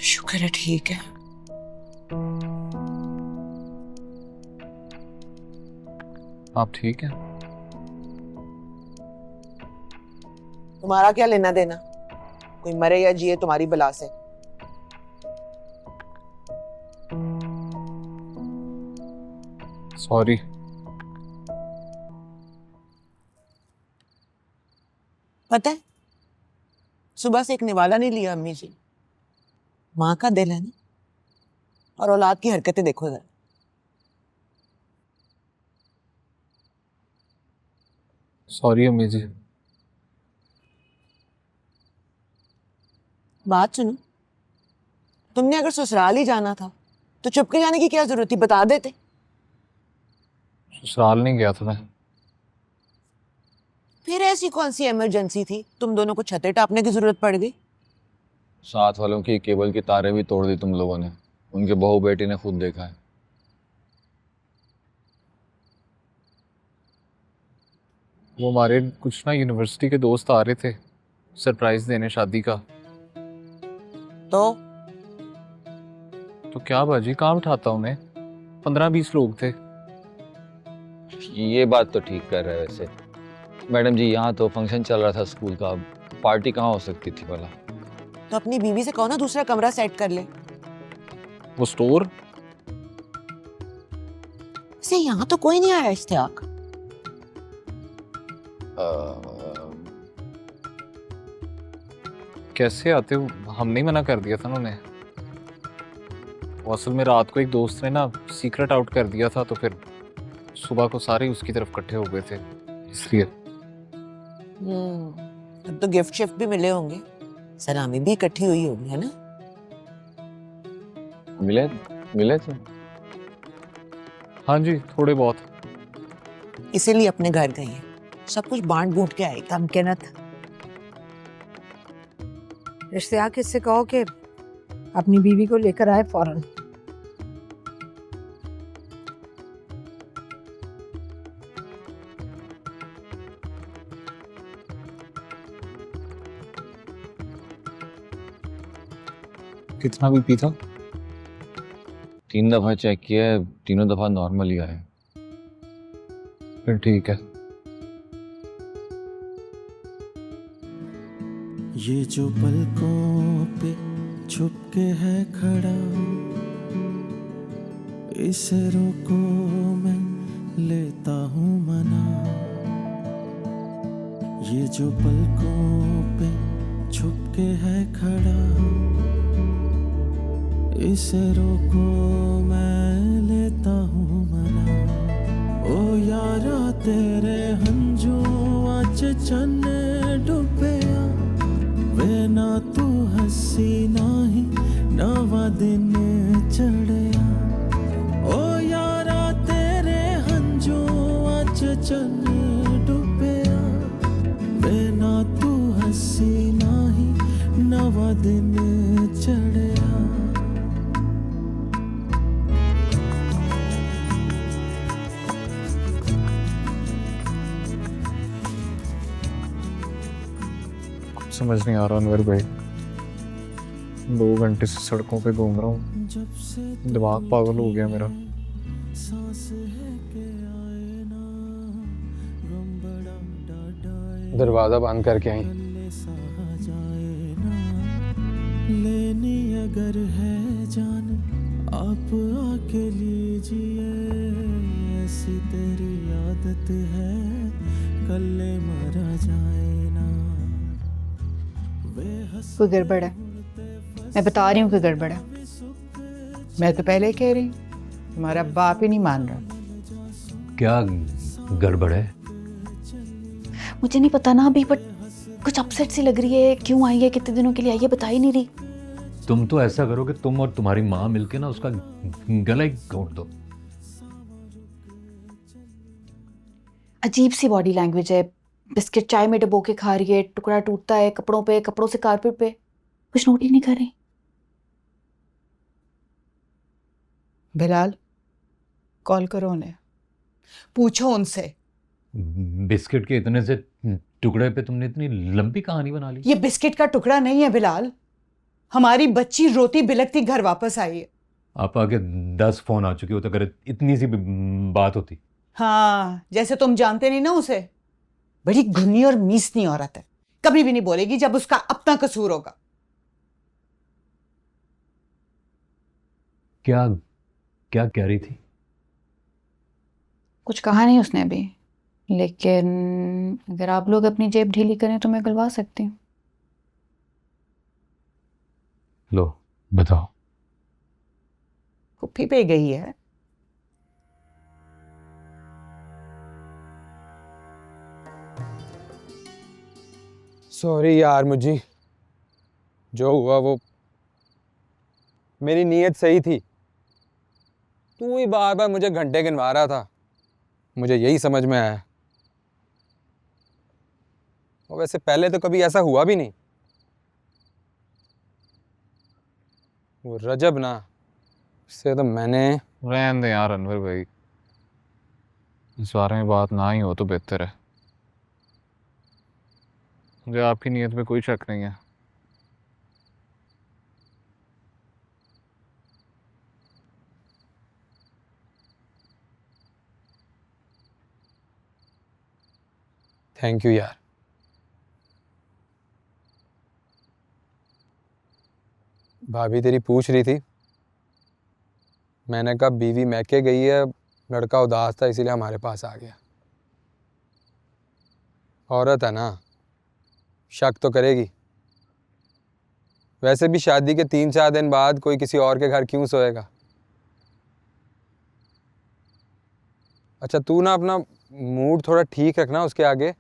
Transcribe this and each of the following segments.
शुक्र है ठीक है। आप ठीक हैं? तुम्हारा क्या लेना देना, कोई मरे या जिए तुम्हारी बला से। सॉरी। पता है, सुबह से एक निवाला नहीं लिया अम्मी जी। माँ का दिल है ना, और औलाद की हरकतें देखो जरा। सॉरी अम्मी जी। बात सुनो, तुमने अगर ससुराल ही जाना था तो चुपके जाने की क्या जरूरत थी, बता देते। ससुराल नहीं गया था मैं। फिर ऐसी कौन सी इमरजेंसी थी, तुम दोनों को छतें टापने की जरूरत पड़ गई? साथ वालों की केबल की तारें भी तोड़ दी तुम लोगों ने, उनके बहू बेटी ने खुद देखा है। वो हमारे कुछ ना यूनिवर्सिटी के दोस्त आ रहे थे सरप्राइज देने शादी का। तो क्या बाजी, कहाँ बिठाता उन्हें? 15-20 लोग थे। ये बात तो ठीक कर रहे हैं वैसे मैडम जी, यहाँ तो फंक्शन चल रहा था स्कूल का, पार्टी कहाँ हो सकती थी भला। तो अपनी बीवी से कहो ना दूसरा कमरा सेट कर ले। वो स्टोर से यहाँ तो कोई नहीं आया इश्तियाक। कैसे आते हो, हमने ही मना कर दिया था उन्होंने। वो असल में रात को एक दोस्त ने ना सीक्रेट आउट कर दिया था, तो फिर सुबह को सारे उसकी तरफ इकट्ठे हो गए थे, इसलिए। अब तो गिफ्ट शिफ्ट भी मिले होंगे, सलामी भी इकट्ठी हुई होगी, है ना? मिले मिले थे। हाँ जी, थोड़े बहुत। इसीलिए अपने घर गई है, सब कुछ बांट बूट के आएगी। कम के नत इश्तियाक, इससे कहो कि अपनी बीवी को लेकर आए फौरन। कितना भी पी था? 3 दफा चेक किया है, तीनों दफा नॉर्मल ही आया है। फिर ठीक है। ये जो पलकों पे छुपके है खड़ा, इसे रोको मैं लेता हूँ मना। ये जो पलकों पे छुपके है खड़ा, इसे रोको मैं लेता हूँ मना। ओ यारा तेरे हंजुआ च चन्ने डुबया, वे ना तू हसी नाही नवा दिन चढ़या। ओ यारा तेरे हंजुआ च चन्ने डुबया, वे ना तू हसी नाही नवा दिन चढ़या। समझ नहीं आ रहा अनवर भाई, 2 घंटे से सड़कों पे घूम रहा हूँ, दिमाग पागल हो गया मेरा। दरवाजा बंद करके आई। लेनी अगर है जान आप आके लीजिए, ऐसी तेरी आदत है कल्ले मरा जाए ना। कोई गड़बड़ है, मैं बता रही हूँ कि गड़बड़ है। मैं तो पहले कह रही हूँ, तुम्हारा बाप ही नहीं मान रहा। क्या गड़बड़ है? मुझे नहीं पता ना अभी, बट कुछ अपसेट सी लग रही है। क्यों आई है, कितने दिनों के लिए आई है, बता ही नहीं रही। तुम तो ऐसा करो कि तुम और तुम्हारी माँ मिलके ना उसका गला ही घोंट दो। अजीब सी बॉडी लैंग्वेज है। बिस्किट चाय में डबो के खा रही है, टुकड़ा टूटता है कपड़ों पे, कपड़ों से कारपेट पे, कुछ नोट ही नहीं कर रही। बिलाल, कॉल करो उन्हें, पूछो उनसे। बिस्किट के इतने से टुकड़े पे तुमने इतनी लंबी कहानी बना ली। ये बिस्किट का टुकड़ा नहीं है बिलाल, हमारी बच्ची रोती बिलखती घर वापस आई है। आप आगे 10 फोन आ चुके होते अगर इतनी सी भी बात होती। हाँ, जैसे तुम जानते नहीं ना उसे, बड़ी घुनी और मीसनी औरत है, कभी भी नहीं बोलेगी जब उसका अपना कसूर होगा। क्या क्या कह रही थी? कुछ कहा नहीं उसने अभी, लेकिन अगर आप लोग अपनी जेब ढीली करें तो मैं गलवा सकती हूँ। लो बताओ। फुप्पी पे गई है। सॉरी यार मुझे, जो हुआ वो मेरी नीयत सही थी। तू ही बार बार मुझे घंटे गिनवा रहा था, मुझे यही समझ में आया। और वैसे पहले तो कभी ऐसा हुआ भी नहीं। वो रजब ना, उससे तो मैंने। रहने दे यार अनवर भाई, इस बारे में बात ना ही हो तो बेहतर है। मुझे आपकी नीयत में कोई शक नहीं है। थैंक यू यार। भाभी तेरी पूछ रही थी, मैंने कहा बीवी मैके गई है, लड़का उदास था इसीलिए हमारे पास आ गया। औरत है ना, शक तो करेगी। वैसे भी शादी के 3-4 दिन बाद कोई किसी और के घर क्यों सोएगा। अच्छा तू ना अपना मूड थोड़ा ठीक रखना उसके आगे,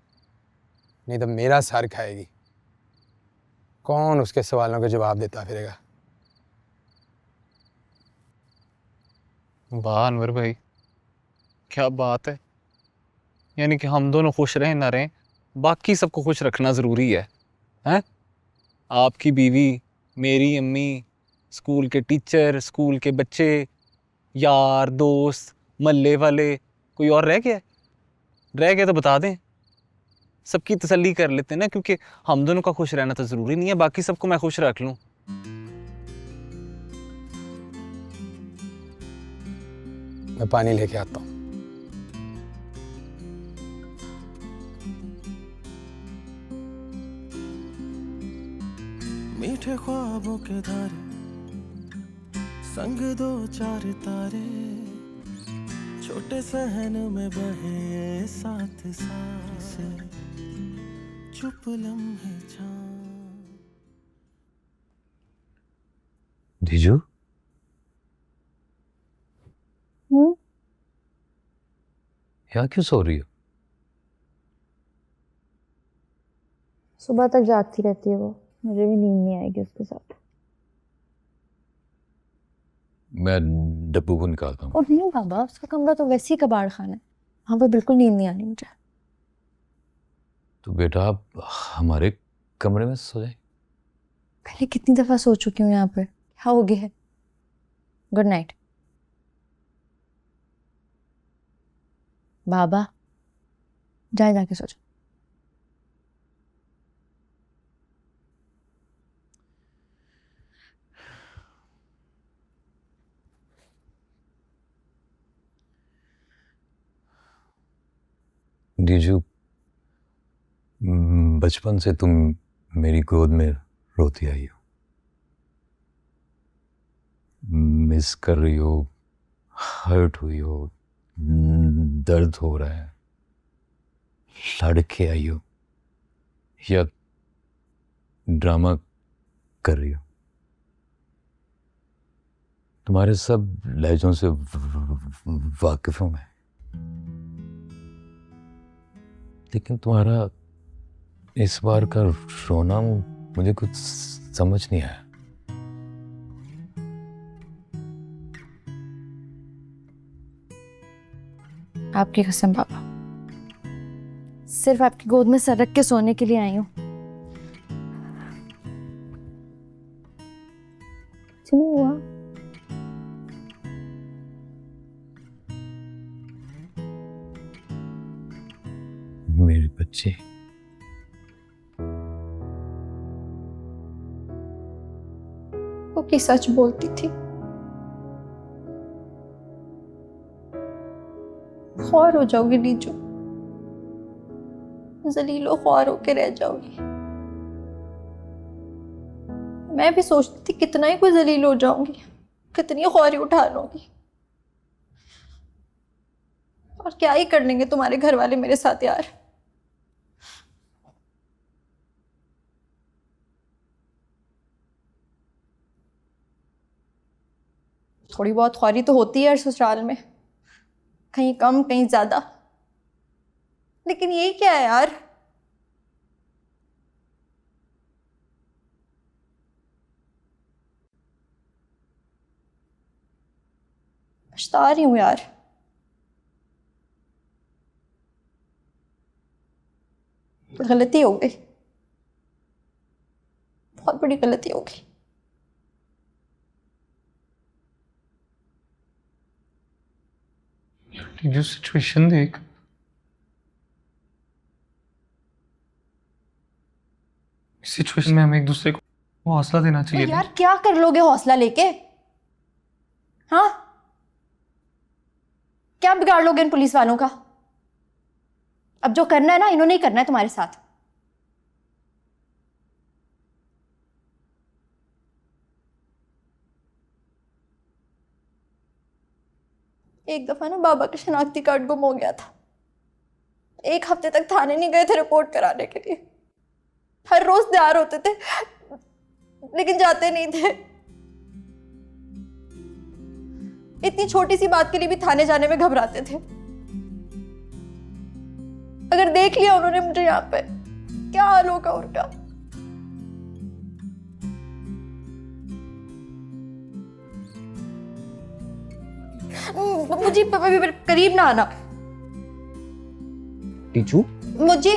नहीं तो मेरा सर खाएगी। कौन उसके सवालों के जवाब देता फिरेगा। वाह अनवर भाई, क्या बात है। यानी कि हम दोनों खुश रहें ना रहें, बाकी सबको खुश रखना ज़रूरी है। हैं? आपकी बीवी, मेरी अम्मी, स्कूल के टीचर, स्कूल के बच्चे, यार दोस्त, महल्ले वाले, कोई और रह गया? रह गया तो बता दें, सबकी तसल्ली कर लेते हैं ना, क्योंकि हम दोनों का खुश रहना तो ज़रूरी नहीं है, बाकी सबको मैं खुश रख लूँ। मैं पानी लेके आता हूँ। मीठे ख्वाबों के धारे संग 2-4 तारे, छोटे सहन में बहे साथ साथ, चुप लम्हे छां। जीजू यहाँ क्यों सो रही हो? सुबह तक जागती रहती है वो, मुझे भी नींद नहीं आएगी उसके साथ। मैं डब्बू को निकालता हूँ। और नहीं बाबा, उसका कमरा तो वैसे ही कबाड़ खाना है, वहां पर बिल्कुल नींद नहीं आनी मुझे। तो बेटा आप हमारे कमरे में सो जाए। पहले कितनी दफा सो चुकी हूँ यहाँ पे, क्या हो गया है। गुड नाइट बाबा, जाके सो जाओ। जीजू बचपन से तुम मेरी गोद में रोती आई हो, मिस कर रही हो, हर्ट हुई हो, दर्द हो रहा है, लड़के आई हो या ड्रामा कर रही हो। तुम्हारे सब लहजों से वाकिफ हूं मैं, लेकिन तुम्हारा इस बार का रोना मुझे कुछ समझ नहीं आया। आपकी कसम बाबा, सिर्फ आपकी गोद में सरक के सोने के लिए आई हूँ। कुछ नहीं हुआ। मेरी बच्ची, क्योंकि सच बोलती थी। ख्वार हो जाओगी नीचू, जलीलो ख्वार होके रह जाओगी। मैं भी सोचती थी कितना ही कोई जलील हो जाऊंगी, कितनी ख्वारी उठा लूंगी। और क्या ही कर लेंगे तुम्हारे घर वाले मेरे साथ यार। थोड़ी बहुत ख्वारी तो होती है ससुराल में, कहीं कम कहीं ज्यादा, लेकिन यही क्या है यार। पछता रही हूँ यार। गलती हो गई, बहुत बड़ी गलती हो गई। जो सिचुएशन देख, इस सिचुएशन में हमें एक दूसरे को हौसला देना चाहिए। यार क्या कर लोगे हौसला लेके? हाँ, क्या बिगाड़ लोगे इन पुलिस वालों का? अब जो करना है ना, इन्होंने ही करना है तुम्हारे साथ। एक दफा ना बाबा का शनाख्ती कार्ड गुम हो गया था। 1 हफ्ते तक थाने नहीं गए थे रिपोर्ट कराने के लिए। हर रोज तैयार होते थे लेकिन जाते नहीं थे। इतनी छोटी सी बात के लिए भी थाने जाने में घबराते थे। अगर देख लिया उन्होंने मुझे यहाँ पे, क्या हाल होगा उनका। मुझे करीब ना आना। टीचू मुझे